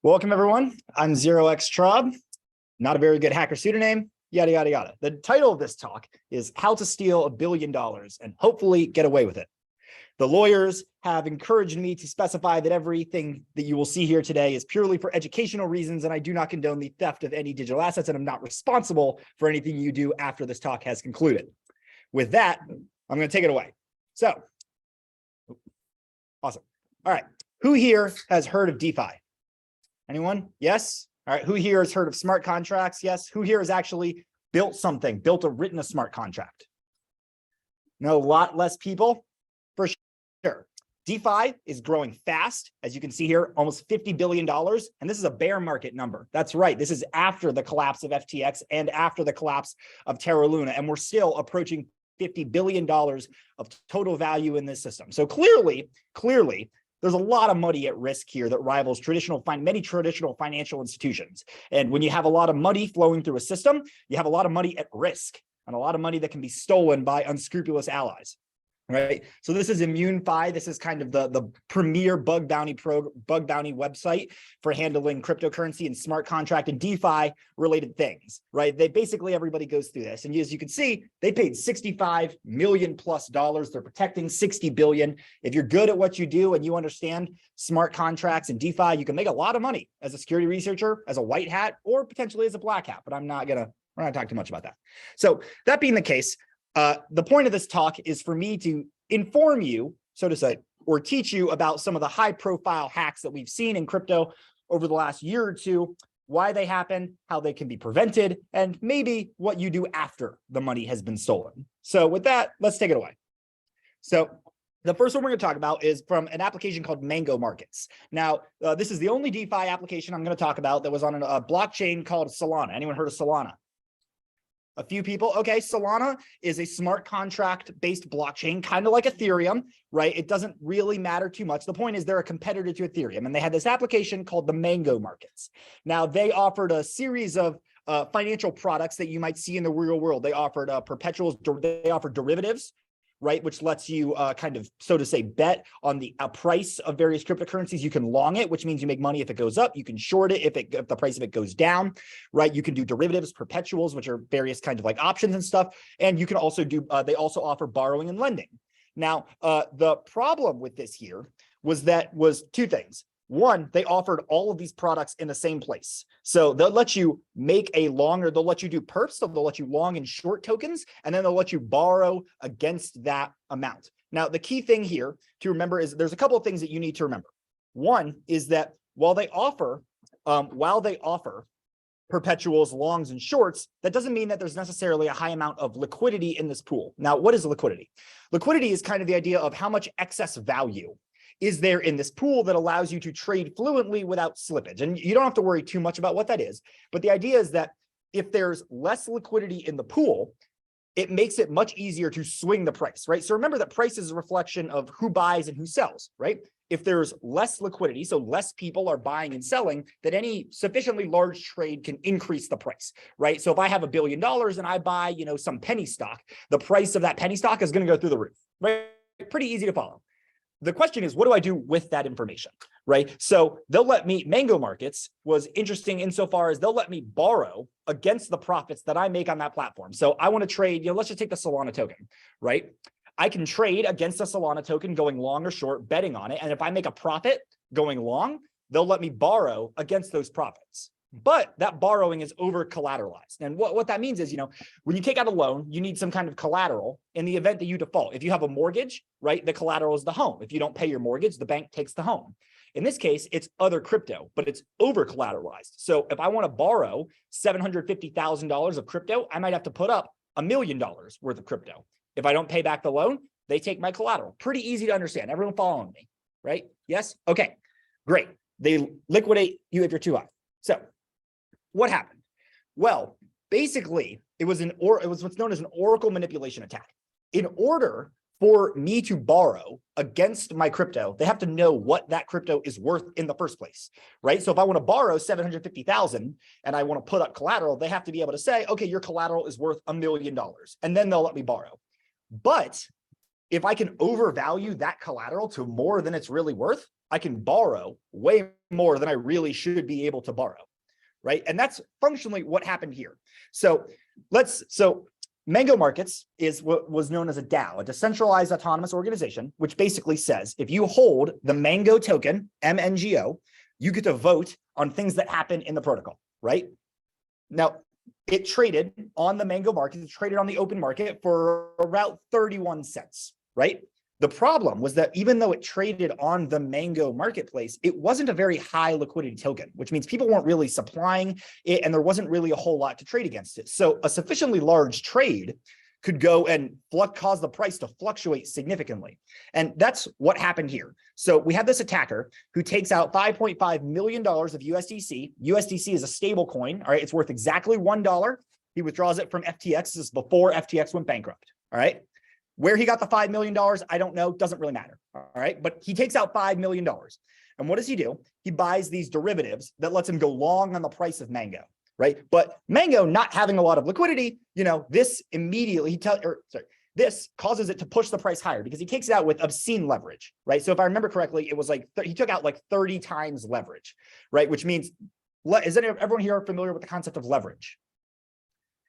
Welcome, everyone. I'm XTrob, not a very good hacker pseudonym, yada, yada, yada. The title of this talk is How to Steal $1 Billion and Hopefully Get Away with It. The lawyers have encouraged me to specify that everything that you will see here today is purely for educational reasons, and I do not condone the theft of any digital assets, and I'm not responsible for anything you do after this talk has concluded. With that, I'm going to take it away. So, awesome. All right. Who here has heard of DeFi? Anyone? Yes? All right. Who here has heard of smart contracts? Yes. Who here has actually built something, written a smart contract? No, a lot less people for sure. DeFi is growing fast. As you can see here, almost $50 billion. And this is a bear market number. That's right. This is after the collapse of FTX and after the collapse of Terra Luna. And we're still approaching $50 billion of total value in this system. So clearly, there's a lot of money at risk here that rivals many traditional financial institutions. And when you have a lot of money flowing through a system, you have a lot of money at risk and a lot of money that can be stolen by unscrupulous allies. Right. So this is ImmuneFi. This is kind of the premier bug bounty website for handling cryptocurrency and smart contract and DeFi related things. Right. Everybody goes through this. And as you can see, they paid $65 million plus. They're protecting $60 billion. If you're good at what you do and you understand smart contracts and DeFi, you can make a lot of money as a security researcher, as a white hat, or potentially as a black hat. But we're not going to talk too much about that. So that being the case, the point of this talk is for me to inform you, so to say, or teach you about some of the high profile hacks that we've seen in crypto over the last year or two, why they happen, how they can be prevented, and maybe what you do after the money has been stolen. So with that, let's take it away. So the first one we're going to talk about is from an application called Mango Markets. Now, this is the only DeFi application I'm going to talk about that was on a blockchain called Solana. Anyone heard of Solana? A few people. Okay, Solana is a smart contract-based blockchain, kind of like Ethereum, right? It doesn't really matter too much. The point is they're a competitor to Ethereum, and they had this application called the Mango Markets. Now, they offered a series of financial products that you might see in the real world. They offered perpetuals, they offered derivatives, right, which lets you kind of, so to say, bet on the price of various cryptocurrencies. You can long it, which means you make money if it goes up. You can short it if the price of it goes down, right? You can do derivatives, perpetuals, which are various kinds of like options and stuff. And you can also do, they also offer borrowing and lending. Now, the problem with this here was two things. One, they offered all of these products in the same place. So they'll let you make a long, or they'll let you do perps, so they'll let you long and short tokens, and then they'll let you borrow against that amount. Now, the key thing here to remember is there's a couple of things that you need to remember. One is that while they offer perpetuals, longs, and shorts, that doesn't mean that there's necessarily a high amount of liquidity in this pool. Now, what is liquidity? Liquidity is kind of the idea of how much excess value is there in this pool that allows you to trade fluently without slippage. And you don't have to worry too much about what that is. But the idea is that if there's less liquidity in the pool, it makes it much easier to swing the price, right? So remember that price is a reflection of who buys and who sells, right? If there's less liquidity, so less people are buying and selling, then any sufficiently large trade can increase the price, right? So if I have $1 billion and I buy, some penny stock, the price of that penny stock is going to go through the roof, right? Pretty easy to follow. The question is, what do I do with that information, right? So they'll let me, Mango Markets was interesting insofar as they'll let me borrow against the profits that I make on that platform. So I want to trade, let's just take the Solana token, right? I can trade against a Solana token going long or short, betting on it. And if I make a profit going long, they'll let me borrow against those profits. But that borrowing is over collateralized. And what that means is, when you take out a loan, you need some kind of collateral in the event that you default. If you have a mortgage, right, the collateral is the home. If you don't pay your mortgage, the bank takes the home. In this case, it's other crypto, but it's over collateralized. So if I want to borrow $750,000 of crypto, I might have to put up $1 million worth of crypto. If I don't pay back the loan, they take my collateral. Pretty easy to understand. Everyone following me, right? Yes? Okay, great. They liquidate you if you're too high. So what happened? Well, basically, it was what's known as an Oracle manipulation attack. In order for me to borrow against my crypto, they have to know what that crypto is worth in the first place, right? So if I want to borrow 750,000 and I want to put up collateral, they have to be able to say, okay, your collateral is worth $1 million, and then they'll let me borrow. But if I can overvalue that collateral to more than it's really worth, I can borrow way more than I really should be able to borrow, right? And that's functionally what happened here. So Mango Markets is what was known as a DAO, a decentralized autonomous organization, which basically says if you hold the Mango token, MNGO, you get to vote on things that happen in the protocol, right? Now, it traded on the Mango market, it traded on the open market for around 31 cents, right? The problem was that even though it traded on the Mango marketplace, it wasn't a very high liquidity token, which means people weren't really supplying it and there wasn't really a whole lot to trade against it. So a sufficiently large trade could go and cause the price to fluctuate significantly. And that's what happened here. So we have this attacker who takes out $5.5 million of USDC. USDC is a stable coin, all right? It's worth exactly $1. He withdraws it from FTX. This is before FTX went bankrupt, all right? Where he got the $5 million, I don't know, doesn't really matter, all right? But he takes out $5 million. And what does he do? He buys these derivatives that lets him go long on the price of Mango, right? But Mango not having a lot of liquidity, this immediately, this causes it to push the price higher because he takes it out with obscene leverage, right? So if I remember correctly, it was like, he took out like 30 times leverage, right? Which means, is everyone here familiar with the concept of leverage?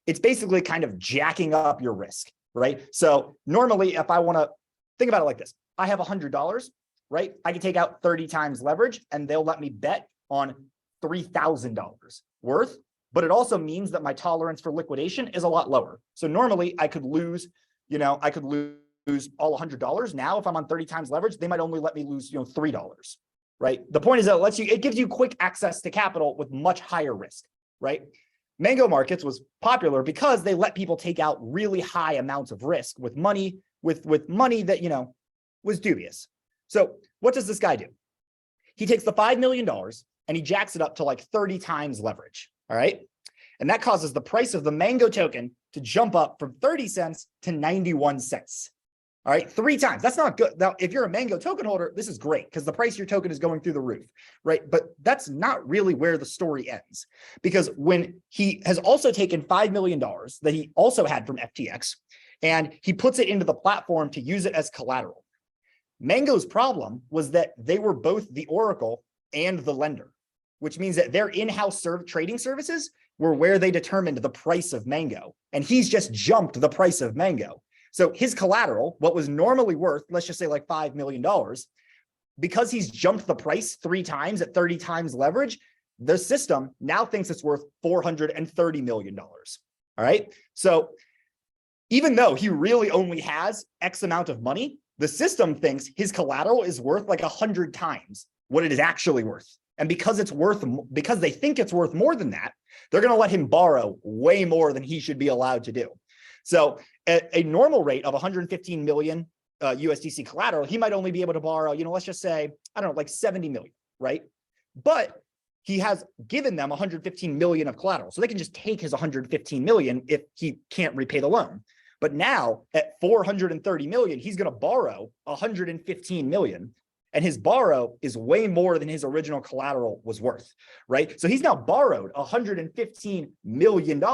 It's basically kind of jacking up your risk, right? So normally if I want to think about it like this, I have $100, right? I can take out 30 times leverage and they'll let me bet on $3,000 worth, but it also means that my tolerance for liquidation is a lot lower. So normally I could lose, I could lose all $100. Now, if I'm on 30 times leverage, they might only let me lose, $3, right? The point is that it gives you quick access to capital with much higher risk, right? Mango Markets was popular because they let people take out really high amounts of risk with money, with money that, was dubious. So what does this guy do? He takes the $5 million and he jacks it up to like 30 times leverage, all right? And that causes the price of the Mango token to jump up from 30 cents to 91 cents. All right, 3 times. That's not good. Now, if you're a Mango token holder, this is great because the price of your token is going through the roof, right? But that's not really where the story ends, because when he has also taken $5 million that he also had from FTX and he puts it into the platform to use it as collateral. Mango's problem was that they were both the oracle and the lender, which means that their in-house trading services were where they determined the price of Mango, and he's just jumped the price of Mango. So his collateral, what was normally worth, let's just say like $5 million, because he's jumped the price 3 times at 30 times leverage, the system now thinks it's worth $430 million. All right. So even though he really only has X amount of money, the system thinks his collateral is worth like 100 times what it is actually worth. And because they think it's worth more than that, they're going to let him borrow way more than he should be allowed to do. So at a normal rate of 115 million USDC collateral, he might only be able to borrow, let's just say, I don't know, like 70 million, right? But he has given them 115 million of collateral. So they can just take his 115 million if he can't repay the loan. But now at 430 million, he's going to borrow 115 million. And his borrow is way more than his original collateral was worth, right? So he's now borrowed $115 million,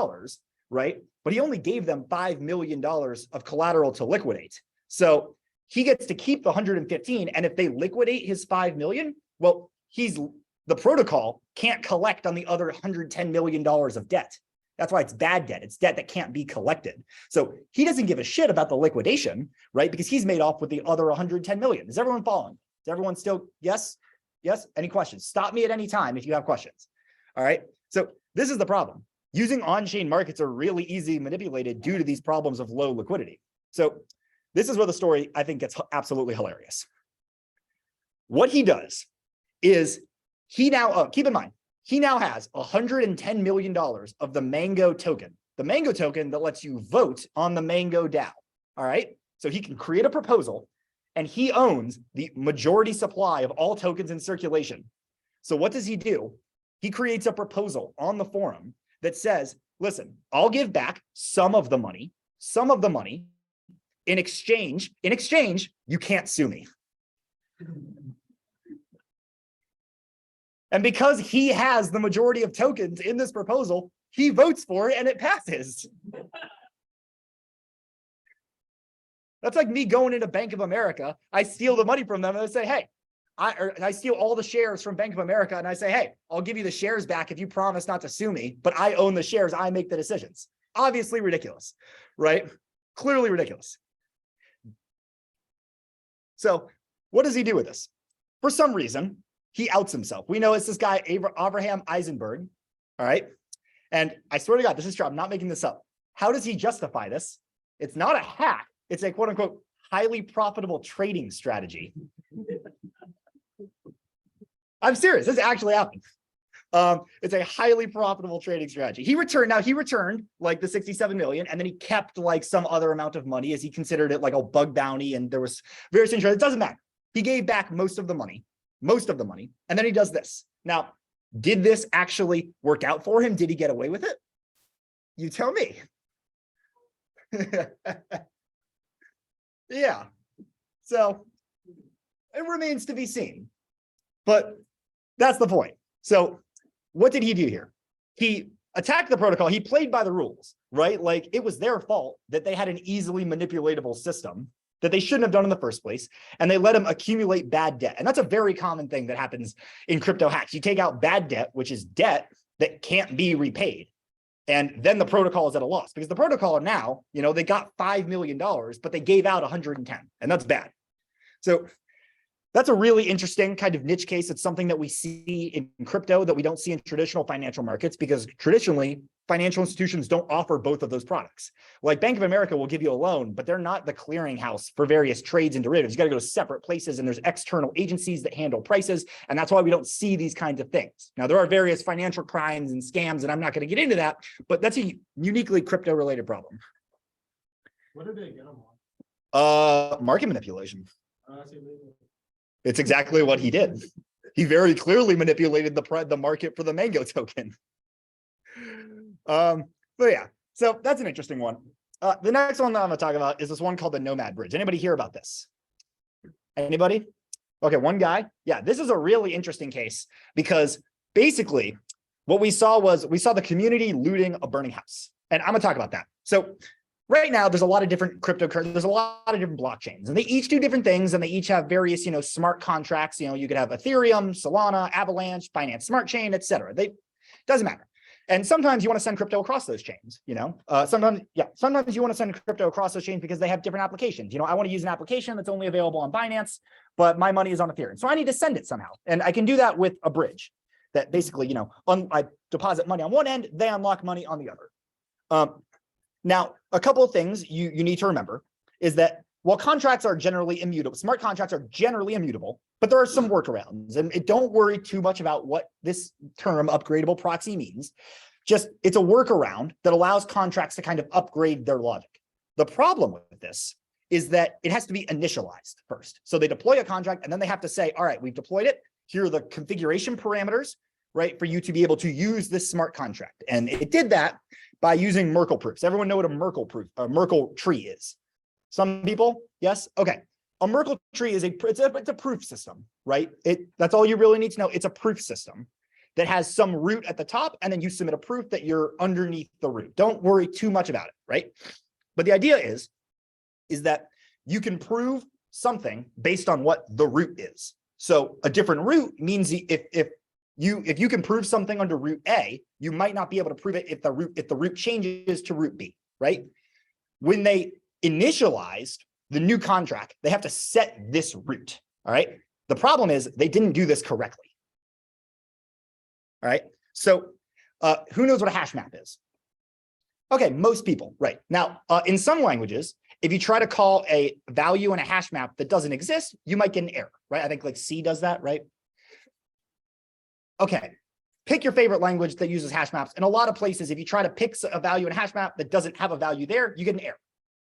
right? But he only gave them $5 million of collateral to liquidate. So he gets to keep the 115. And if they liquidate his 5 million, well, the protocol can't collect on the other $110 million of debt. That's why it's bad debt. It's debt that can't be collected. So he doesn't give a shit about the liquidation, right? Because he's made off with the other 110 million. Is everyone following? Is everyone still, yes? Yes? Any questions? Stop me at any time if you have questions. All right. So this is the problem. Using on-chain markets are really easy manipulated due to these problems of low liquidity. So this is where the story, I think, gets absolutely hilarious. What he does is he now, keep in mind, he now has $110 million of the Mango token, the Mango token that lets you vote on the Mango DAO. All right. So he can create a proposal and he owns the majority supply of all tokens in circulation. So what does he do? He creates a proposal on the forum that says, listen, I'll give back some of the money in exchange, you can't sue me. And because he has the majority of tokens in this proposal, he votes for it and it passes. That's like me going into Bank of America. I steal the money from them and I say, hey, I steal all the shares from Bank of America and I say, hey, I'll give you the shares back if you promise not to sue me, but I own the shares, I make the decisions. Obviously ridiculous, right? Clearly ridiculous. So what does he do with this? For some reason, he outs himself. We know it's this guy, Abraham Eisenberg, all right? And I swear to God, this is true. I'm not making this up. How does he justify this? It's not a hack. It's a quote unquote highly profitable trading strategy. I'm serious. This actually happened. It's a highly profitable trading strategy. He returned like the 67 million, and then he kept like some other amount of money as he considered it like a bug bounty. And there was various things. It doesn't matter. He gave back most of the money. And then he does this. Now, did this actually work out for him? Did he get away with it? You tell me. Yeah. So it remains to be seen. But that's the point. So what did he do here? He attacked the protocol. He played by the rules, right? Like it was their fault that they had an easily manipulatable system that they shouldn't have done in the first place. And they let him accumulate bad debt. And that's a very common thing that happens in crypto hacks. You take out bad debt, which is debt that can't be repaid. And then the protocol is at a loss because the protocol now, they got $5 million, but they gave out 110, and that's bad. So that's a really interesting kind of niche case. It's something that we see in crypto that we don't see in traditional financial markets because traditionally financial institutions don't offer both of those products. Like Bank of America will give you a loan, but they're not the clearinghouse for various trades and derivatives. You got to go to separate places and there's external agencies that handle prices. And that's why we don't see these kinds of things. Now, there are various financial crimes and scams, and I'm not going to get into that, but that's a uniquely crypto related problem. What did they get them on? Market manipulation. It's exactly what he did. He very clearly manipulated the market for the Mango token. But yeah, so that's an interesting one. The next one that I'm gonna talk about is this one called the Nomad Bridge. Anybody hear about this? Anybody? Okay, one guy. Yeah, this is a really interesting case because basically what we saw the community looting a burning house. And I'm gonna talk about that. So right now, there's a lot of different cryptocurrencies. There's a lot of different blockchains, and they each do different things, and they each have various, smart contracts. You could have Ethereum, Solana, Avalanche, Binance Smart Chain, etc. Doesn't matter. And sometimes you want to send crypto across those chains. Sometimes you want to send crypto across those chains because they have different applications. I want to use an application that's only available on Binance, but my money is on Ethereum, so I need to send it somehow, and I can do that with a bridge. That basically, I deposit money on one end, they unlock money on the other. Now, a couple of things you need to remember is that while contracts are generally immutable, smart contracts are generally immutable, but there are some workarounds. And don't worry too much about what this term upgradable proxy means. Just it's a workaround that allows contracts to kind of upgrade their logic. The problem with this is that it has to be initialized first. So they deploy a contract and then they have to say, all right, we've deployed it. Here are the configuration parameters, right, for you to be able to use this smart contract. And it did that by using Merkle proofs. Everyone know what a Merkle tree is? Some people, yes? Okay. A Merkle tree is it's a proof system, right? That's all you really need to know. It's a proof system that has some root at the top, and then you submit a proof that you're underneath the root. Don't worry too much about it, right? But the idea is that you can prove something based on what the root is. So a different root means if you can prove something under root A, you might not be able to prove it if the root changes to root B, right? When they initialized the new contract, they have to set this root, all right? The problem is they didn't do this correctly, all right? So who knows what a hash map is? Okay, most people, right. Now, in some languages, if you try to call a value in a hash map that doesn't exist, you might get an error, right? I think like C does that, right? Okay, pick your favorite language that uses hash maps. In a lot of places, if you try to pick a value in a hash map that doesn't have a value there, you get an error.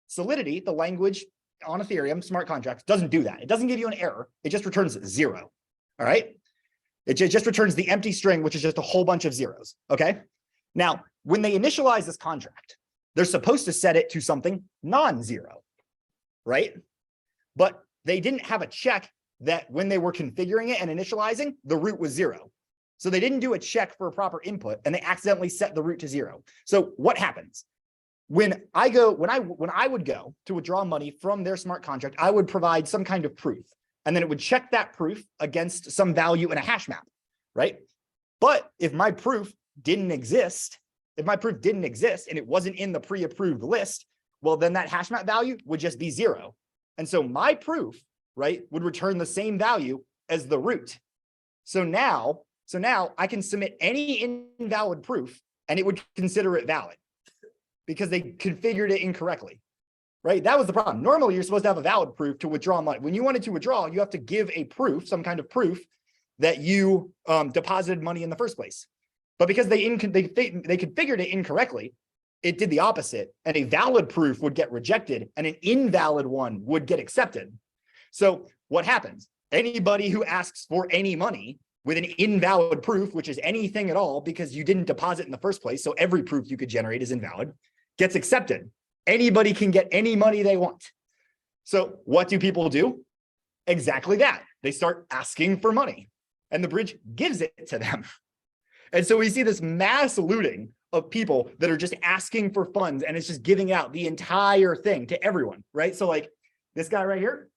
Solidity, the language on Ethereum, smart contracts, doesn't do that. It doesn't give you an error. It just returns 0, all right? It just returns the empty string, which is just a whole bunch of zeros, okay? Now, when they initialize this contract, they're supposed to set it to something non-zero, right? But they didn't have a check that when they were configuring it and initializing, the root was 0. So they didn't do a check for a proper input, and they accidentally set the root to 0. So what happens? When I would go to withdraw money from their smart contract, I would provide some kind of proof. and then it would check that proof against some value in a hash map, right? But if my proof didn't exist, and it wasn't in the pre-approved list, well, then that hash map value would just be 0. And so my proof, right, would return the same value as the root. So now I can submit any invalid proof and it would consider it valid because they configured it incorrectly, right? That was the problem. Normally, you're supposed to have a valid proof to withdraw money. When you wanted to withdraw, you have to give a proof, some kind of proof that you deposited money in the first place. But because they configured it incorrectly, it did the opposite, and a valid proof would get rejected and an invalid one would get accepted. So what happens? Anybody who asks for any money with an invalid proof, which is anything at all because you didn't deposit in the first place, so every proof you could generate is invalid, gets accepted. Anybody can get any money they want. So what do people do? Exactly that. They start asking for money, and the bridge gives it to them. And so we see this mass looting of people that are just asking for funds, and it's just giving out the entire thing to everyone, right? So like this guy right here,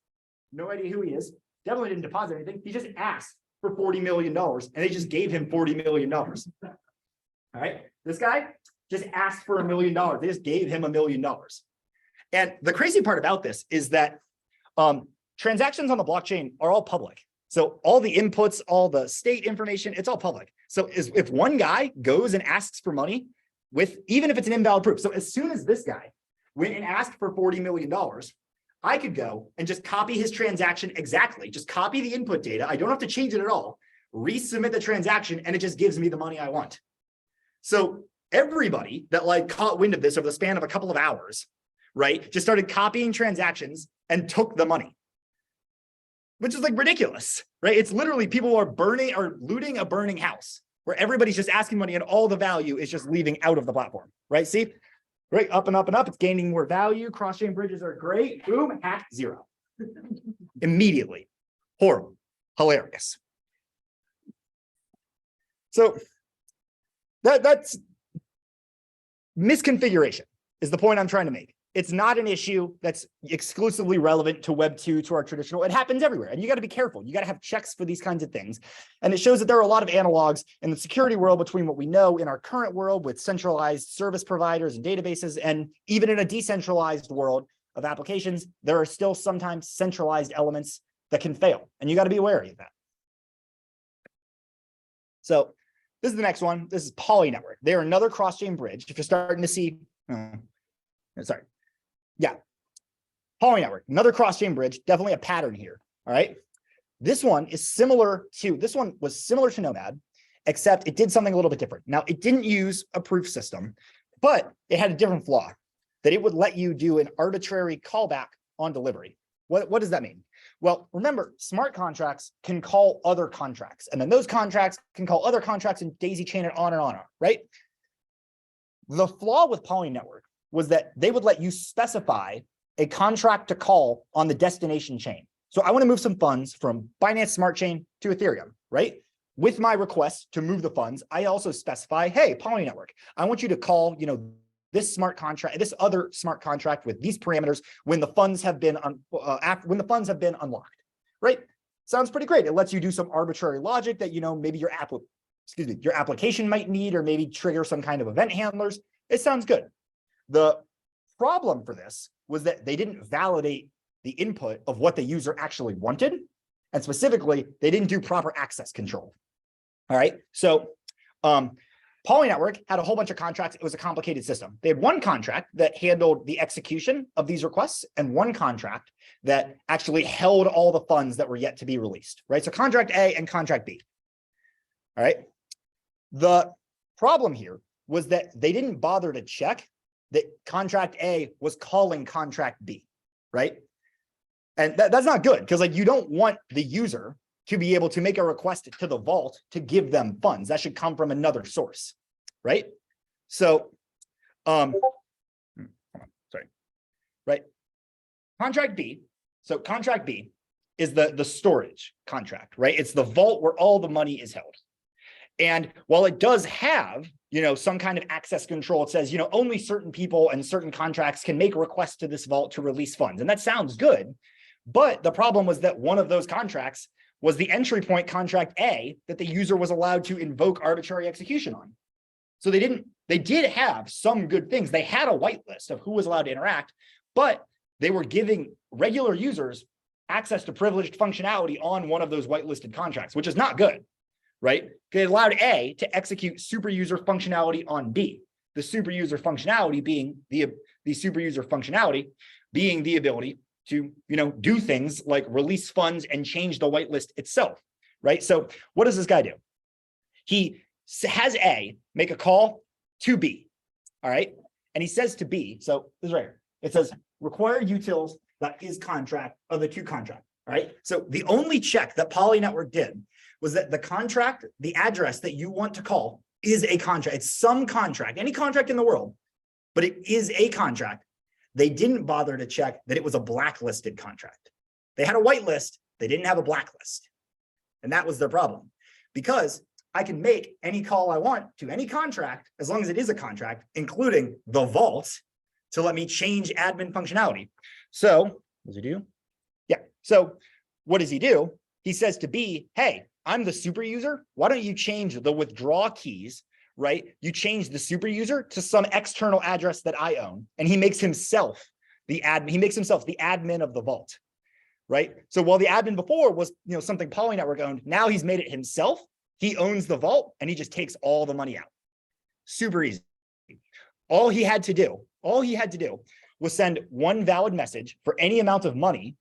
no idea who he is, definitely didn't deposit anything. He just asked for $40 million and they just gave him $40 million. All right. This guy just asked for $1 million. They just gave him $1 million. And the crazy part about this is that transactions on the blockchain are all public. So all the inputs, all the state information, it's all public. So if one guy goes and asks for money even if it's an invalid proof. So as soon as this guy went and asked for $40 million, I could go and just copy his transaction exactly, just copy the input data. I don't have to change it at all, resubmit the transaction, and it just gives me the money I want. So everybody that like caught wind of this over the span of a couple of hours, right, just started copying transactions and took the money, which is like ridiculous, right? It's literally people are looting a burning house where everybody's just asking money and all the value is just leaving out of the platform, right? See? Right, up and up and up, it's gaining more value. Cross-chain bridges are great. Boom, hack 0. Immediately. Horrible, hilarious. So that's misconfiguration is the point I'm trying to make. It's not an issue that's exclusively relevant to Web 2, to our traditional. It happens everywhere. And you got to be careful. You got to have checks for these kinds of things. And it shows that there are a lot of analogs in the security world between what we know in our current world with centralized service providers and databases, and even in a decentralized world of applications, there are still sometimes centralized elements that can fail. And you got to be wary of that. So this is the next one. This is Poly Network. They're another cross-chain bridge. If you're starting to see, Poly Network, another cross-chain bridge, definitely a pattern here. All right. This one was similar to Nomad, except it did something a little bit different. Now, it didn't use a proof system, but it had a different flaw, that it would let you do an arbitrary callback on delivery. What does that mean? Well, remember, smart contracts can call other contracts, and then those contracts can call other contracts and daisy chain it on and on, right? The flaw with Poly Network was that they would let you specify a contract to call on the destination chain. So I want to move some funds from Binance Smart Chain to Ethereum, right? With my request to move the funds, I also specify, hey, Poly Network, I want you to call, this smart contract, this other smart contract with these parameters when the funds have been unlocked, right? Sounds pretty great. It lets you do some arbitrary logic that maybe your application might need, or maybe trigger some kind of event handlers. It sounds good. The problem for this was that they didn't validate the input of what the user actually wanted. And specifically, they didn't do proper access control. All right. So Poly Network had a whole bunch of contracts. It was a complicated system. They had one contract that handled the execution of these requests and one contract that actually held all the funds that were yet to be released, right? So contract A and contract B. All right. The problem here was that they didn't bother to check that contract A was calling contract B, right? And that's not good, because you don't want the user to be able to make a request to the vault to give them funds. That should come from another source, right? So, right? Contract B. So contract B is the storage contract, right? It's the vault where all the money is held. And while it does have, some kind of access control, it says, only certain people and certain contracts can make requests to this vault to release funds. And that sounds good. But the problem was that one of those contracts was the entry point contract A that the user was allowed to invoke arbitrary execution on. So they did have some good things. They had a whitelist of who was allowed to interact, but they were giving regular users access to privileged functionality on one of those whitelisted contracts, which is not good, right? They allowed A to execute super user functionality on B. The super user functionality being the super user functionality being the ability to, do things like release funds and change the whitelist itself, right? So what does this guy do? He has A make a call to B, all right? And he says to B, so this is right here. It says require utils that is contract of the to contract, all right? So the only check that Poly Network did was that the contract, the address that you want to call is a contract. It's some contract, any contract in the world, but it is a contract. They didn't bother to check that it was a blacklisted contract. They had a whitelist, they didn't have a blacklist. And that was their problem, because I can make any call I want to any contract as long as it is a contract, including the vault, to let me change admin functionality. So what does he do? Yeah. So what does he do? He says to B, hey, I'm the super user. Why don't you change the withdraw keys, right? You change the super user to some external address that I own. And he makes himself the admin. He makes himself the admin of the vault, right? So while the admin before was, something Poly Network owned, now he's made it himself. He owns the vault and he just takes all the money out. Super easy. All he had to do was send one valid message for any amount of money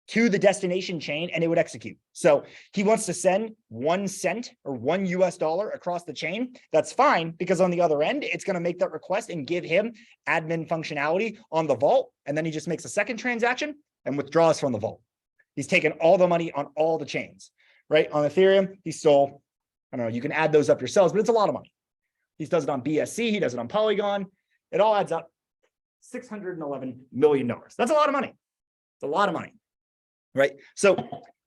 to the destination chain and it would execute. So he wants to send 1 cent or $1 across the chain. That's fine, because on the other end, it's going to make that request and give him admin functionality on the vault. And then he just makes a second transaction and withdraws from the vault. He's taken all the money on all the chains, right? On Ethereum, he stole, I don't know, you can add those up yourselves, but it's a lot of money. He does it on BSC, he does it on Polygon. It all adds up $611 million. That's a lot of money. It's a lot of money, right? So,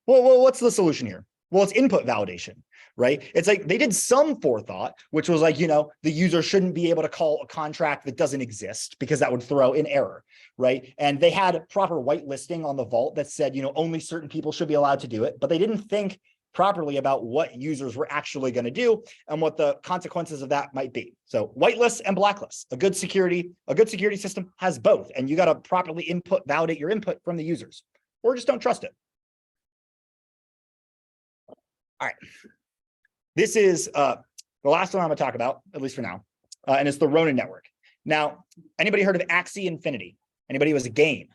well, what's the solution here? Well, it's input validation, right? It's like they did some forethought, which was like, the user shouldn't be able to call a contract that doesn't exist because that would throw in error, right? And they had proper whitelisting on the vault that said, only certain people should be allowed to do it, but they didn't think properly about what users were actually going to do and what the consequences of that might be. So whitelists and blacklists, a good security system has both, and you got to properly validate your input from the users, or just don't trust it. All right, this is the last one I'm going to talk about, at least for now, and it's the Ronin network. Now, anybody heard of Axie Infinity? Anybody? It was a game?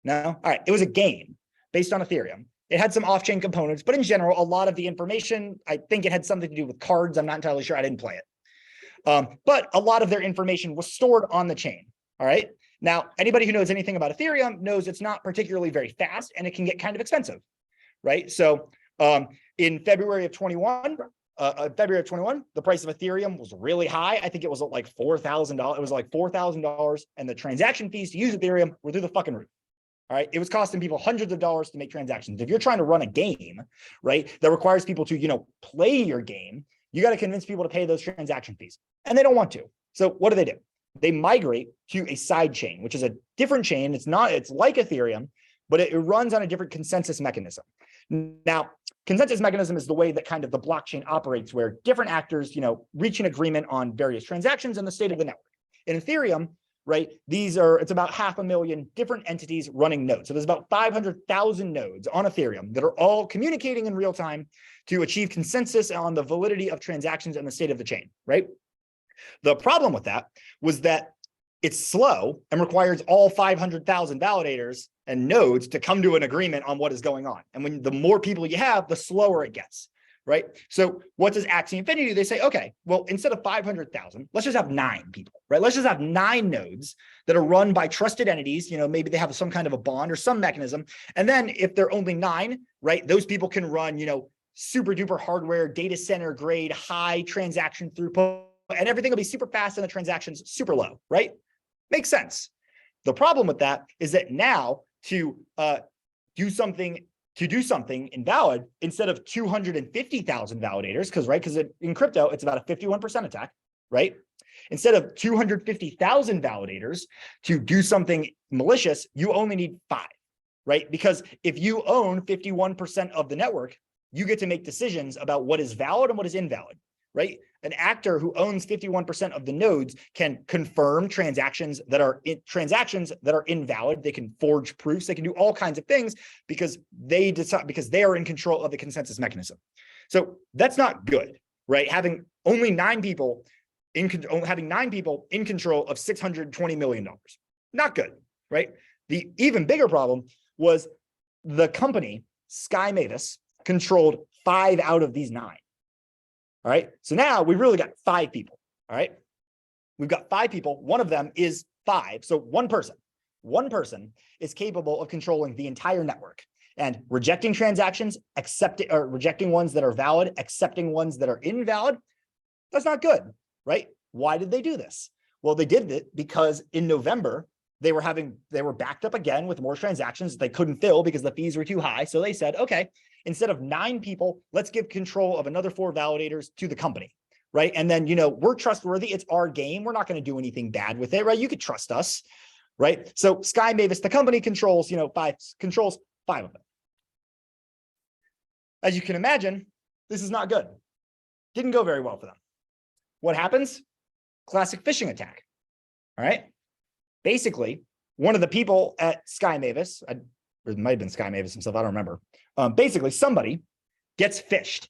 No? All right, it was a game based on Ethereum. It had some off-chain components, but in general, a lot of the information, I think it had something to do with cards. I'm not entirely sure. I didn't play it. But a lot of their information was stored on the chain. All right. Now, anybody who knows anything about Ethereum knows it's not particularly very fast and it can get kind of expensive, right? So in February of 21, the price of Ethereum was really high. I think it was like $4,000. It was like $4,000, and the transaction fees to use Ethereum were through the fucking roof. All right. It was costing people hundreds of dollars to make transactions. If you're trying to run a game, right, that requires people to, play your game, you got to convince people to pay those transaction fees, and they don't want to. So what do? They migrate to a side chain, which is a different chain. It's like Ethereum, but it runs on a different consensus mechanism. Now, consensus mechanism is the way that kind of the blockchain operates, where different actors, reach an agreement on various transactions and the state of the network. In Ethereum, right, it's about 500,000 different entities running nodes. So there's about 500,000 nodes on Ethereum that are all communicating in real time to achieve consensus on the validity of transactions and the state of the chain, right? The problem with that was that it's slow and requires all 500,000 validators and nodes to come to an agreement on what is going on. And the more people you have, the slower it gets, right? So what does Axie Infinity do? They say, okay, well, instead of 500,000, let's just have 9 people, right? Let's just have 9 nodes that are run by trusted entities. Maybe they have some kind of a bond or some mechanism. And then if they're only 9, right, those people can run, super duper hardware, data center grade, high transaction throughput, and everything will be super fast and the transactions super low, right? Makes sense. The problem with that is that now to do something invalid, instead of 250,000 validators, because in crypto, it's about a 51% attack, right? Instead of 250,000 validators to do something malicious, you only need 5. right? Because if you own 51% of the network, you get to make decisions about what is valid and what is invalid, right? An actor who owns 51% of the nodes can confirm transactions that are invalid. They can forge proofs. They can do all kinds of things because they decide, because they are in control of the consensus mechanism. So that's not good, right? Having 9 people in control of $620 million, not good, right? The even bigger problem was the company Sky Mavis controlled 5 out of these 9. All right. So now we've really got 5 people. All right. We've got 5 people. One of them is 5. So one person is capable of controlling the entire network and rejecting transactions, rejecting ones that are valid, accepting ones that are invalid. That's not good, right? Why did they do this? Well, they did it because in November, they were backed up again with more transactions they couldn't fill because the fees were too high. So they said, okay, instead of 9 people, let's give control of another 4 validators to the company, right? And then, we're trustworthy. It's our game. We're not going to do anything bad with it, right? You could trust us, right? So Sky Mavis, the company controls 5 of them. As you can imagine, this is not good. Didn't go very well for them. What happens? Classic phishing attack. All right. Basically, one of the people at Sky Mavis, or it might have been Sky Mavis himself, I don't remember. Basically, somebody gets phished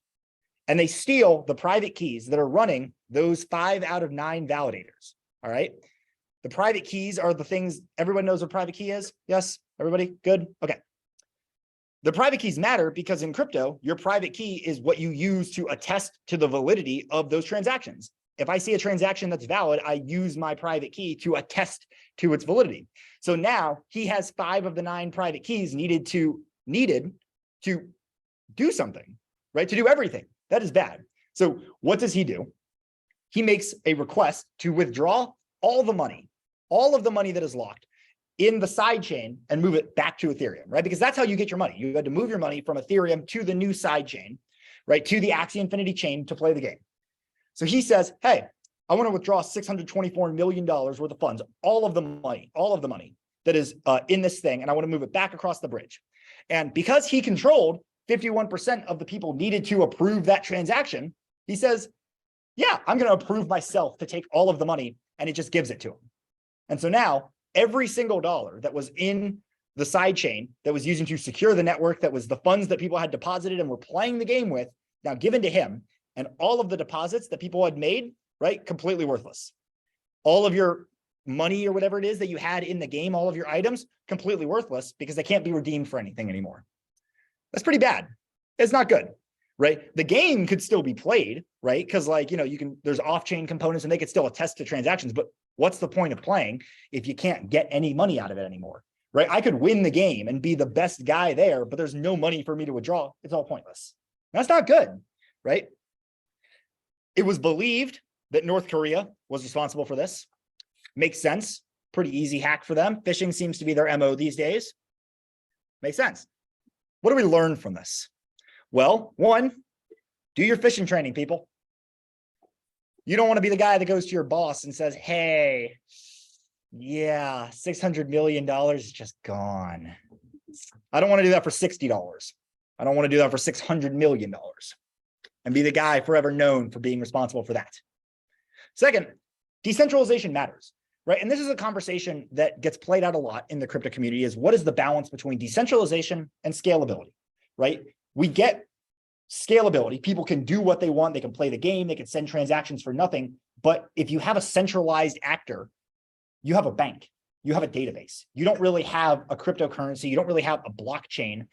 and they steal the private keys that are running those 5 out of 9 validators. All right. The private keys are the things everyone knows what private key is. Yes, everybody good? Okay. The private keys matter because in crypto, your private key is what you use to attest to the validity of those transactions. If I see a transaction that's valid, I use my private key to attest to its validity. So now he has 5 of the 9 private keys needed to do something, right? To do everything. That is bad. So what does he do? He makes a request to withdraw all of the money that is locked in the side chain and move it back to Ethereum, right? Because that's how you get your money. You had to move your money from Ethereum to the new side chain, right? To the Axie Infinity chain to play the game. So he says, hey, I want to withdraw $624 million worth of funds, all of the money that is in this thing, and I want to move it back across the bridge. And because he controlled 51% of the people needed to approve that transaction, he says, yeah, I'm going to approve myself to take all of the money, and it just gives it to him. And so now every single dollar that was in the side chain that was using to secure the network, that was the funds that people had deposited and were playing the game with, now given to him. And all of the deposits that people had made, right, completely worthless. All of your money or whatever it is that you had in the game, all of your items, completely worthless because they can't be redeemed for anything anymore. That's pretty bad. It's not good, right? The game could still be played, right? Because there's off-chain components and they could still attest to transactions, but what's the point of playing if you can't get any money out of it anymore, right? I could win the game and be the best guy there, but there's no money for me to withdraw. It's all pointless. That's not good, right? It was believed that North Korea was responsible for this. Makes sense. Pretty easy hack for them. Phishing seems to be their MO these days. Makes sense. What do we learn from this? Well, 1, do your phishing training, people. You don't want to be the guy that goes to your boss and says, hey, yeah, $600 million is just gone. I don't want to do that for $60. I don't want to do that for $600 million. And be the guy forever known for being responsible for that. Second, decentralization matters, right? And this is a conversation that gets played out a lot in the crypto community is what is the balance between decentralization and scalability, right? We get scalability. People can do what they want. They can play the game. They can send transactions for nothing. But if you have a centralized actor, you have a bank, you have a database. You don't really have a cryptocurrency. You don't really have a blockchain,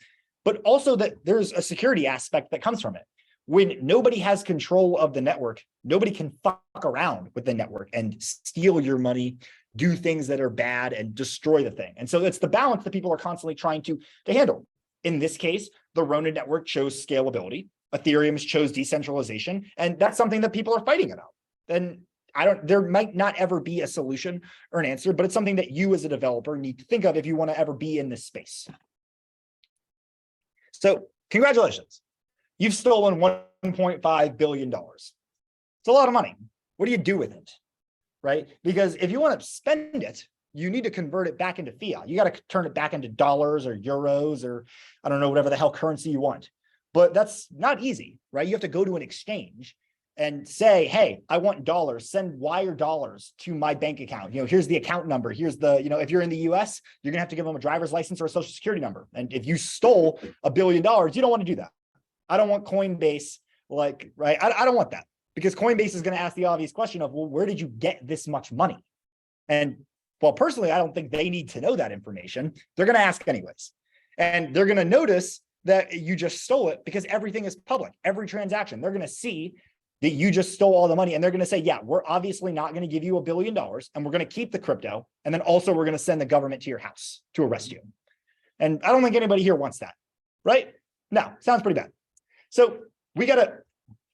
but also that there's a security aspect that comes from it. When nobody has control of the network, nobody can fuck around with the network and steal your money, do things that are bad and destroy the thing. And so it's the balance that people are constantly trying to handle. In this case, the Ronin network chose scalability. Ethereum's chose decentralization. And that's something that people are fighting about. And there might not ever be a solution or an answer, but it's something that you as a developer need to think of if you want to ever be in this space. So congratulations. You've stolen $1.5 billion. It's a lot of money. What do you do with it, right? Because if you want to spend it, you need to convert it back into fiat. You got to turn it back into dollars or euros or I don't know, whatever the hell currency you want. But that's not easy, right? You have to go to an exchange and say, hey, I want dollars, send wire dollars to my bank account. Here's the account number. Here's the, if you're in the US, you're gonna have to give them a driver's license or a social security number. And if you stole $1 billion, you don't want to do that. I don't want Coinbase, right? I don't want that, because Coinbase is going to ask the obvious question of, well, where did you get this much money? And well, personally, I don't think they need to know that information. They're going to ask anyways. And they're going to notice that you just stole it because everything is public. Every transaction, they're going to see that you just stole all the money. And they're going to say, yeah, we're obviously not going to give you $1 billion and we're going to keep the crypto. And then also we're going to send the government to your house to arrest you. And I don't think anybody here wants that, right? No, sounds pretty bad. So we got to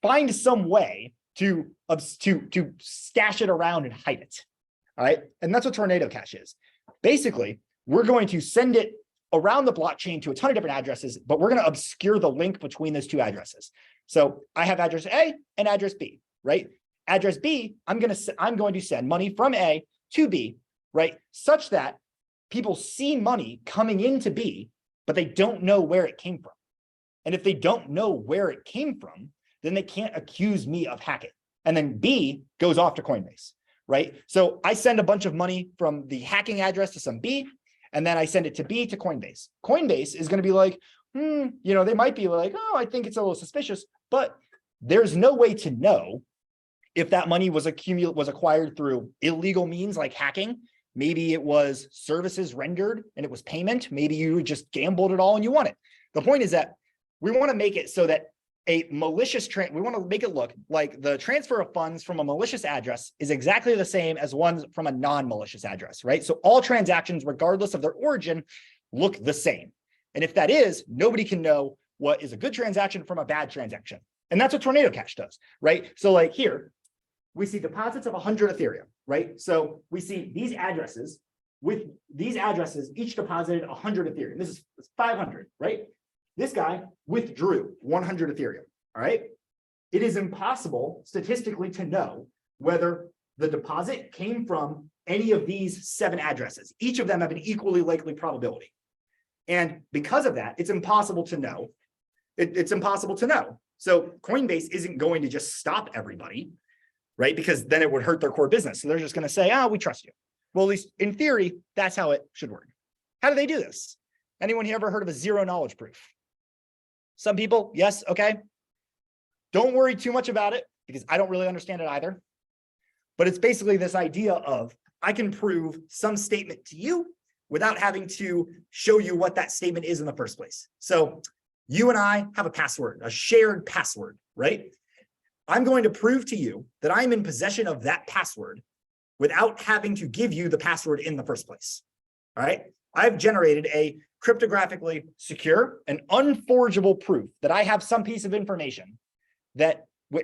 find some way to stash it around and hide it. All right. And that's what Tornado Cash is. Basically, we're going to send it around the blockchain to a ton of different addresses, but we're going to obscure the link between those two addresses. So I have address A and address B, right? Address B, I'm going to send money from A to B, right? Such that people see money coming into B, but they don't know where it came from. And if they don't know where it came from, then they can't accuse me of hacking. And then B goes off to Coinbase, right? So I send a bunch of money from the hacking address to some B, and then I send it to B to Coinbase. Coinbase is going to be like, they might be like, oh, I think it's a little suspicious, but there's no way to know if that money was acquired through illegal means like hacking. Maybe it was services rendered and it was payment. Maybe you just gambled it all and you won it. The point is that we want to make it so that we want to make it look like the transfer of funds from a malicious address is exactly the same as ones from a non-malicious address, right? So all transactions, regardless of their origin, look the same. And if that is, nobody can know what is a good transaction from a bad transaction. And that's what Tornado Cash does, right? So like here, we see deposits of 100 Ethereum, right? So we see these addresses, with these addresses, each deposited 100 Ethereum. This is 500, right? This guy withdrew 100 Ethereum, all right? It is impossible statistically to know whether the deposit came from any of these 7 addresses. Each of them have an equally likely probability. And because of that, it's impossible to know. It's impossible to know. So Coinbase isn't going to just stop everybody, right? Because then it would hurt their core business. So they're just going to say, we trust you. Well, at least in theory, that's how it should work. How do they do this? Anyone here ever heard of a zero knowledge proof? Some people, yes, okay. Don't worry too much about it because I don't really understand it either. But it's basically this idea of I can prove some statement to you without having to show you what that statement is in the first place. So you and I have a password, a shared password, right? I'm going to prove to you that I'm in possession of that password without having to give you the password in the first place, all right? I've generated a cryptographically secure and unforgeable proof that I have some piece of information and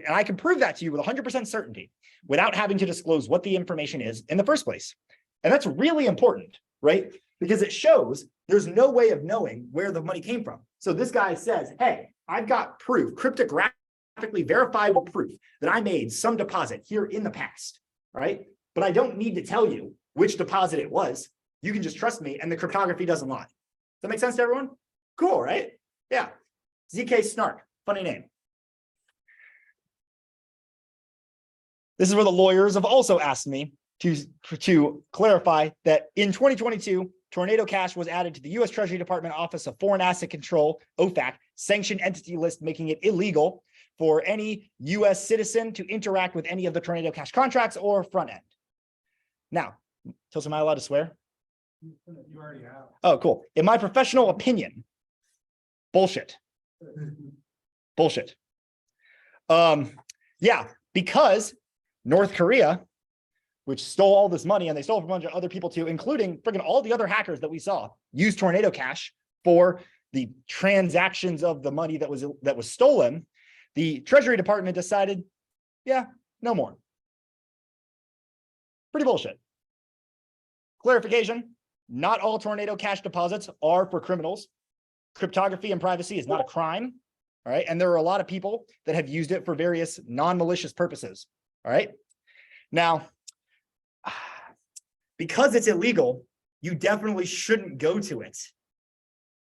I can prove that to you with 100% certainty without having to disclose what the information is in the first place. And that's really important, right? Because it shows there's no way of knowing where the money came from. So this guy says, hey, I've got proof, cryptographically verifiable proof that I made some deposit here in the past, right? But I don't need to tell you which deposit it was. You can just trust me and the cryptography doesn't lie. Does that make sense to everyone? Cool, right? Yeah. ZK Snark, funny name. This is where the lawyers have also asked me to clarify that in 2022, Tornado Cash was added to the U.S. Treasury Department Office of Foreign Asset Control, OFAC, sanctioned entity list, making it illegal for any U.S. citizen to interact with any of the Tornado Cash contracts or front end. Now, Tilson, am I allowed to swear? You already have. Oh, cool. In my professional opinion, bullshit. Bullshit. Yeah, because North Korea, which stole all this money, and they stole from a bunch of other people too, including freaking all the other hackers that we saw, used Tornado Cash for the transactions of the money that was stolen. The Treasury Department decided, yeah, no more. Pretty bullshit. Clarification, not all Tornado Cash deposits are for criminals. Cryptography and privacy is not a crime, all right? And there are a lot of people that have used it for various non-malicious purposes, all right? Now, because it's illegal, you definitely shouldn't go to it.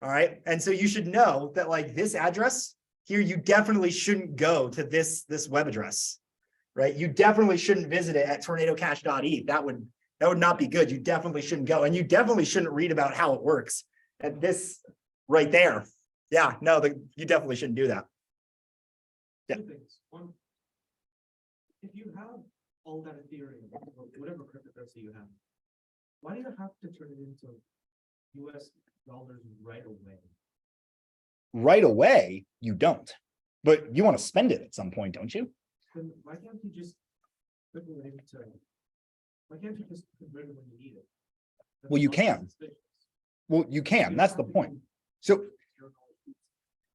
All right. And so you should know that like this address here, you definitely shouldn't go to this web address, right? You definitely shouldn't visit it at tornadocash.eth. That would not be good. You definitely shouldn't go. And you definitely shouldn't read about how it works at this right there. Yeah, no, you definitely shouldn't do that. Yeah. Two things. One, if you have all that Ethereum, or whatever cryptocurrency you have, why do you have to turn it into US dollars right away? Right away, you don't. But you want to spend it at some point, don't you? Then why can't you just convert it why can't you just convert it when you need it? Well, you can. Well, you can. That's the point. So,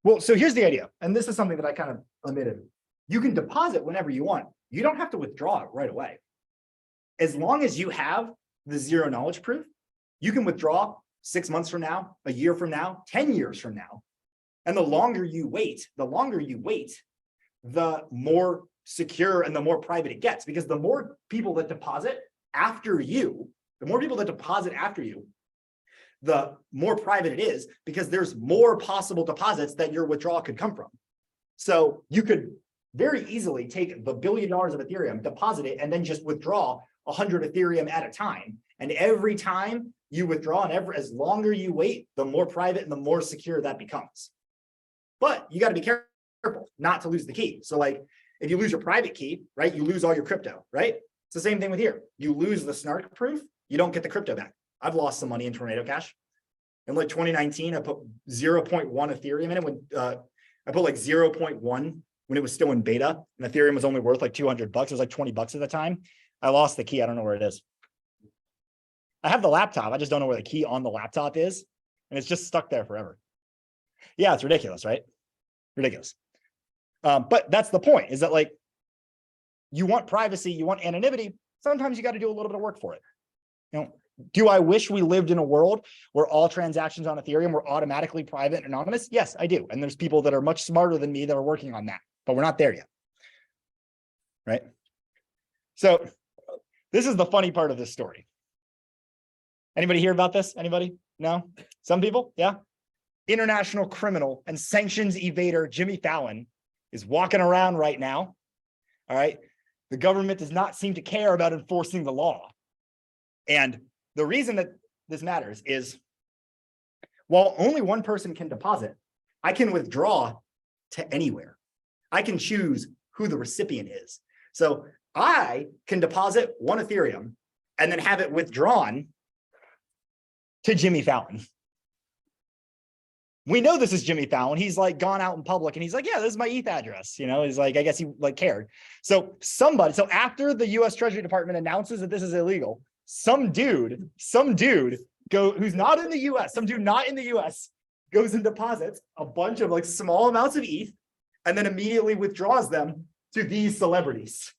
well, so here's the idea. And this is something that I kind of omitted. You can deposit whenever you want. You don't have to withdraw it right away. As long as you have the zero knowledge proof, you can withdraw 6 months from now, a year from now, 10 years from now. And the longer you wait, the more secure and the more private it gets, because the more people that deposit after you, the more private it is, because there's more possible deposits that your withdrawal could come from. So you could very easily take the $1 billion of Ethereum, deposit it, and then just withdraw 100 Ethereum at a time. And every time you withdraw, and as longer you wait, the more private and the more secure that becomes. But you got to be careful not to lose the key. So like if you lose your private key, right, you lose all your crypto, right? It's the same thing with here. You lose the snark proof, you don't get the crypto back. I've lost some money in Tornado Cash. In like 2019, I put 0.1 Ethereum in it when I put like 0.1 when it was still in beta, and Ethereum was only worth like $200. It was like $20 at the time. I lost the key. I don't know where it is. I have the laptop. I just don't know where the key on the laptop is. And it's just stuck there forever. Yeah, it's ridiculous, right? Ridiculous. But that's the point, is that like, you want privacy, you want anonymity. Sometimes you got to do a little bit of work for it. You know, do I wish we lived in a world where all transactions on Ethereum were automatically private and anonymous? Yes, I do. And there's people that are much smarter than me that are working on that, but we're not there yet. Right? So this is the funny part of this story. Anybody hear about this? Anybody? No? Some people? Yeah. International criminal and sanctions evader Jimmy Fallon is walking around right now. All right. The government does not seem to care about enforcing the law. And the reason that this matters is, while only one person can deposit, I can withdraw to anywhere. I can choose who the recipient is. So I can deposit 1 Ethereum and then have it withdrawn to Jimmy Fallon. We know this is Jimmy Fallon. He's like gone out in public and he's like, yeah, this is my ETH address. You know, he's like, I guess he like cared. So after the US Treasury Department announces that this is illegal, some dude who's not in the US, some dude not in the US goes and deposits a bunch of like small amounts of ETH and then immediately withdraws them to these celebrities.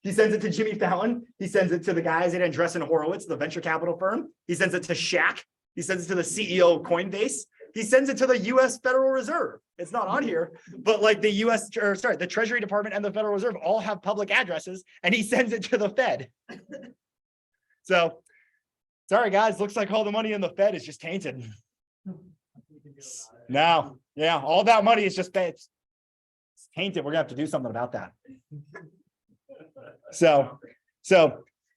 He sends it to Jimmy Fallon. He sends it to the guys at Andreessen Horowitz, the venture capital firm. He sends it to Shaq. He sends it to the CEO of Coinbase. He sends it to the US Federal Reserve. It's not on here, but like the Treasury Department and the Federal Reserve all have public addresses, and he sends it to the Fed. So, sorry guys, looks like all the money in the Fed is just tainted. No, yeah, all that money is just it's tainted. We're gonna have to do something about that. So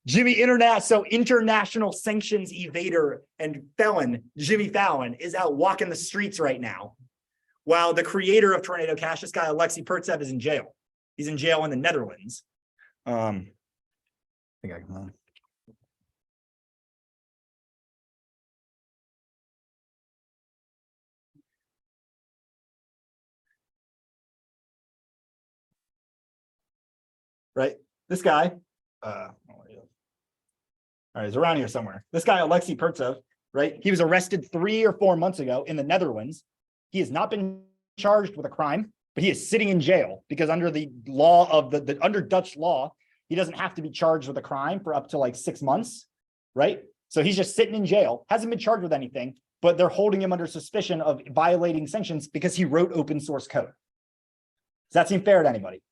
international sanctions evader and felon Jimmy Fallon is out walking the streets right now, while the creator of Tornado Cash, this guy Alexei Pertsev, is in jail. He's in jail in the Netherlands. I think I can. Right, this guy. All right, he's around here somewhere. This guy, Alexei Pertsev, right? He was arrested 3 or 4 months ago in the Netherlands. He has not been charged with a crime, but he is sitting in jail because under the law of under Dutch law, he doesn't have to be charged with a crime for up to like 6 months, right? So he's just sitting in jail, hasn't been charged with anything, but they're holding him under suspicion of violating sanctions because he wrote open source code. Does that seem fair to anybody?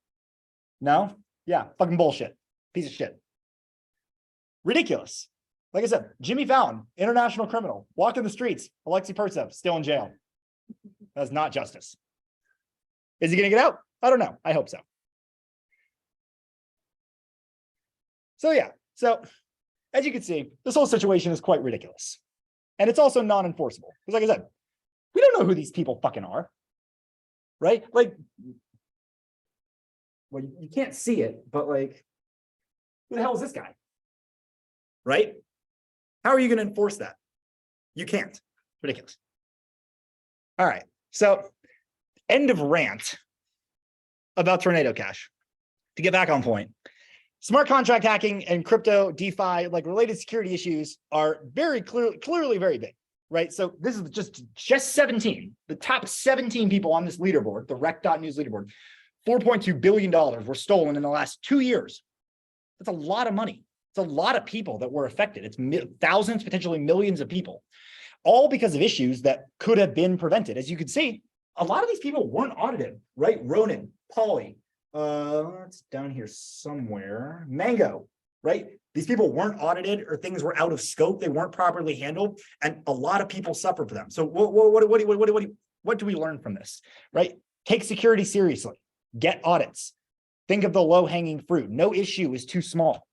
No? Yeah, fucking bullshit. Piece of shit. Ridiculous. Like I said, Jimmy Fallon, international criminal, walking the streets. Alexei Pertsev, still in jail. That's not justice. Is he going to get out? I don't know. I hope so. So yeah, so as you can see, this whole situation is quite ridiculous. And it's also non-enforceable. Because like I said, we don't know who these people fucking are. Right? Like, well, you can't see it, but like, who the hell is this guy? Right? How are you going to enforce that? You can't. Ridiculous. All right. So, end of rant about Tornado Cash. To get back on point, smart contract hacking and crypto, DeFi, like related security issues are very clearly very big, right? So this is just 17, the top 17 people on this leaderboard, the rec.news leaderboard, $4.2 billion were stolen in the last 2 years. That's a lot of money. It's a lot of people that were affected. It's thousands, potentially millions of people, all because of issues that could have been prevented. As you can see, a lot of these people weren't audited, right? Ronin, Polly, it's down here somewhere. Mango, right? These people weren't audited, or things were out of scope. They weren't properly handled, and a lot of people suffered for them. So what do we learn from this, right? Take security seriously. Get audits. Think of the low-hanging fruit. No issue is too small,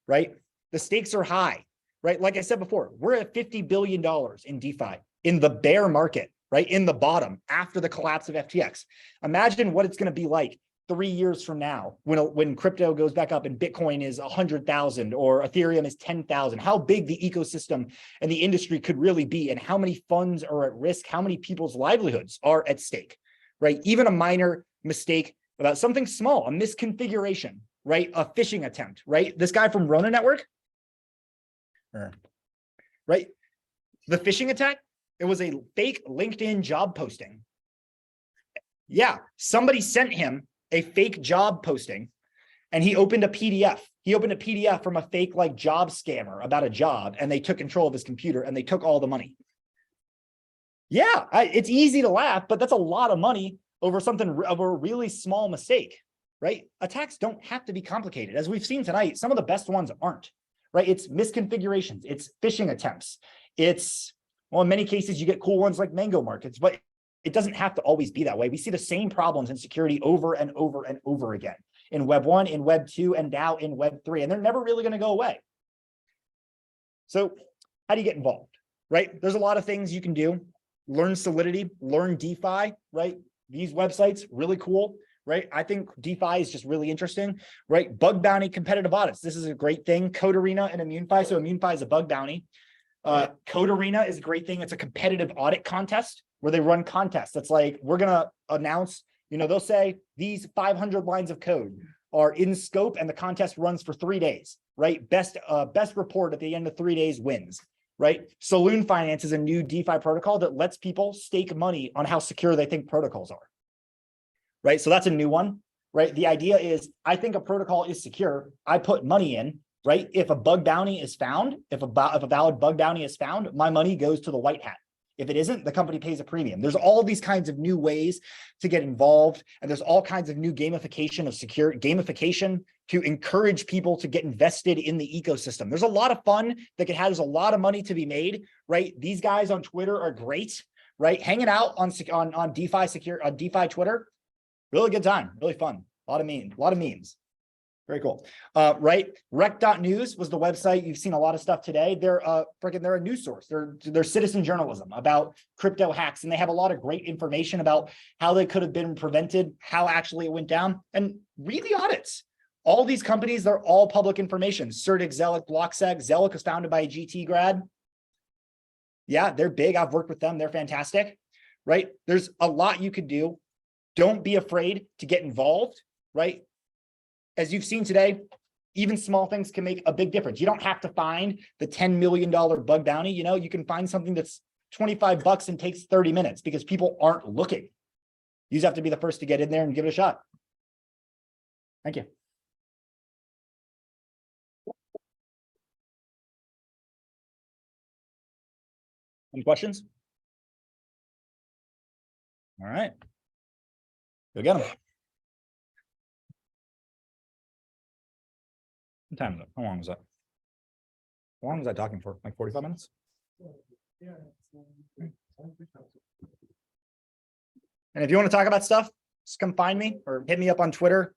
right? The stakes are high, right? Like I said before, we're at $50 billion in DeFi in the bear market, right? In the bottom after the collapse of FTX. Imagine what it's going to be like 3 years from now when crypto goes back up and Bitcoin is 100,000 or Ethereum is 10,000, how big the ecosystem and the industry could really be, and how many funds are at risk, how many people's livelihoods are at stake, right? Even a minor mistake about something small, a misconfiguration, right? A phishing attempt, right? This guy from Ronin Network, right? The phishing attack, it was a fake LinkedIn job posting. Yeah, somebody sent him a fake job posting and he opened a PDF. He opened a PDF from a fake like job scammer about a job, and they took control of his computer and they took all the money. Yeah, it's easy to laugh, but that's a lot of money over something of a really small mistake, right? Attacks don't have to be complicated. As we've seen tonight, some of the best ones aren't, right? It's misconfigurations, it's phishing attempts. It's, well, in many cases, you get cool ones like mango markets, but it doesn't have to always be that way. We see the same problems in security over and over and over again in Web 1, in Web 2, and now in Web 3, and they're never really going to go away. So how do you get involved, right? There's a lot of things you can do. Learn Solidity, learn DeFi, right? These websites, really cool, right? I think DeFi is just really interesting, right? Bug bounty, competitive audits. This is a great thing. Code Arena and ImmuneFi. So ImmuneFi is a bug bounty. Code Arena is a great thing. It's a competitive audit contest where they run contests. That's like, we're going to announce, you know, they'll say these 500 lines of code are in scope and the contest runs for 3 days, right? Best report at the end of 3 days wins, right? Saloon Finance is a new DeFi protocol that lets people stake money on how secure they think protocols are, right? So that's a new one, right? The idea is, I think a protocol is secure. I put money in, right? If a bug bounty is found, if a valid bug bounty is found, my money goes to the white hat. If it isn't, the company pays a premium. There's all these kinds of new ways to get involved, and there's all kinds of new gamification of gamification to encourage people to get invested in the ecosystem. There's a lot of fun that can have, there's a lot of money to be made, right? These guys on Twitter are great, right? Hanging out on DeFi Twitter, really good time, really fun. A lot of memes. Very cool. Right. Rec.news was the website. You've seen a lot of stuff today. They're a news source. They're citizen journalism about crypto hacks. And they have a lot of great information about how they could have been prevented, how actually it went down, and read the audits. All these companies, they're all public information. Certic, Zelic, Blocksec. Zelic was founded by a GT grad. Yeah, they're big. I've worked with them. They're fantastic. Right. There's a lot you could do. Don't be afraid to get involved. Right. As you've seen today, even small things can make a big difference. You don't have to find the $10 million bug bounty. You know, you can find something that's $25 and takes 30 minutes because people aren't looking. You just have to be the first to get in there and give it a shot. Thank you. Any questions? All right. Go get them. What time is it? How long is that? How long was I talking for? Like 45 minutes? And if you want to talk about stuff, just come find me or hit me up on Twitter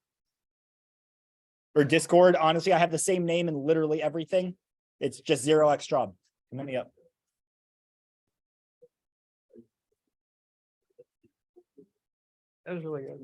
or Discord. Honestly, I have the same name in literally everything. It's just 0xTrob. Come hit me up. That was really good.